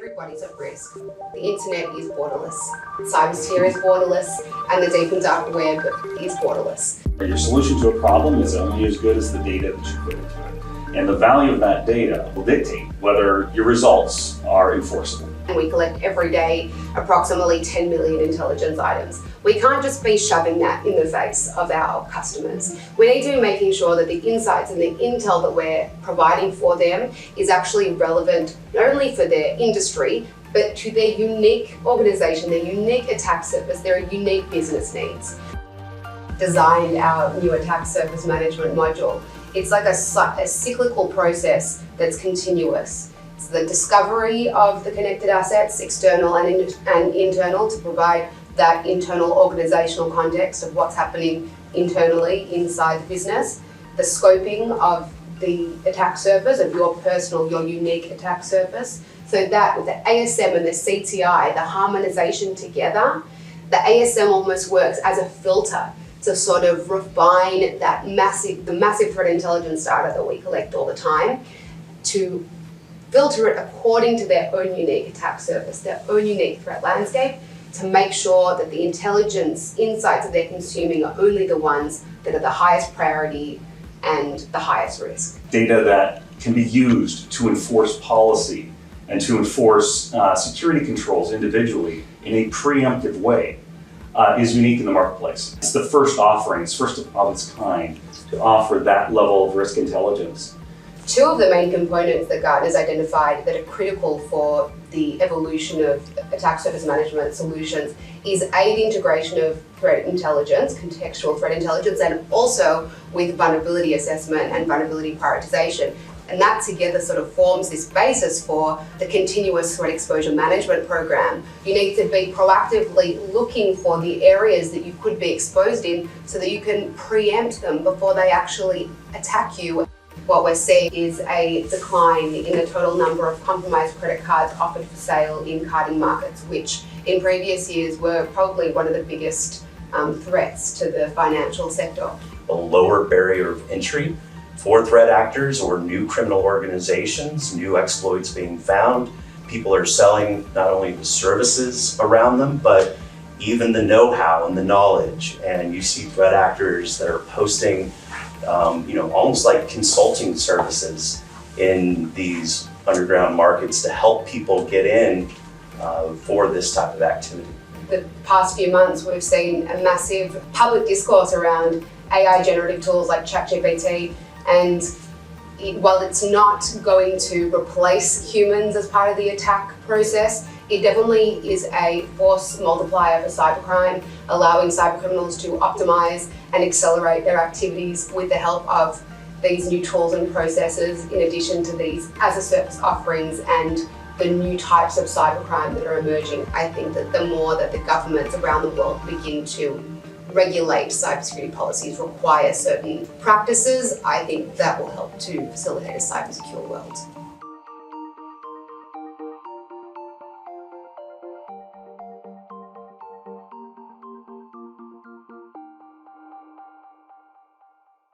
Everybody's at risk. The internet is borderless, cybersphere is borderless, and the deep and dark web is borderless. Your solution to a problem is only as good as the data that you put into it. And the value of that data will dictate whether your results are enforceable. And we collect every day approximately 10 million intelligence items. We can't just be shoving that in the face of our customers. We need to be making sure that the insights and the intel that we're providing for them is actually relevant not only for their industry, but to their unique organization, their unique attack surface, their unique business needs. Designed our new attack surface management module. It's like a cyclical process that's continuous. It's the discovery of the connected assets, external and internal, to provide that internal organizational context of what's happening internally inside the business, the scoping of the attack surface, of your unique attack surface, so that with the ASM and the CTI, the harmonization together, the ASM almost works as a filter to sort of refine that the massive threat intelligence data that we collect all the time, to filter it according to their own unique attack surface, their own unique threat landscape, to make sure that the intelligence insights that they're consuming are only the ones that are the highest priority and the highest risk. Data that can be used to enforce policy and to enforce security controls individually in a preemptive way is unique in the marketplace. It's the first offerings, first of its kind, to offer that level of risk intelligence. Two of the main components that Gartner's identified that are critical for the evolution of attack surface management solutions is the integration of threat intelligence, contextual threat intelligence, and also with vulnerability assessment and vulnerability prioritization. And that together sort of forms this basis for the continuous threat exposure management program. You need to be proactively looking for the areas that you could be exposed in so that you can preempt them before they actually attack you. What we're seeing is a decline in the total number of compromised credit cards offered for sale in carding markets, which in previous years were probably one of the biggest threats to the financial sector. A lower barrier of entry for threat actors or new criminal organizations, new exploits being found. People are selling not only the services around them, but even the know-how and the knowledge. And you see threat actors that are posting almost like consulting services in these underground markets to help people get in for this type of activity. The past few months, we've seen a massive public discourse around AI generative tools like ChatGPT, and while it's not going to replace humans as part of the attack process, it definitely is a force multiplier for cybercrime, allowing cybercriminals to optimize and accelerate their activities with the help of these new tools and processes, in addition to these as-a-service offerings and the new types of cybercrime that are emerging. I think that the more that the governments around the world begin to regulate cybersecurity policies, require certain practices, I think that will help to facilitate a cybersecure world.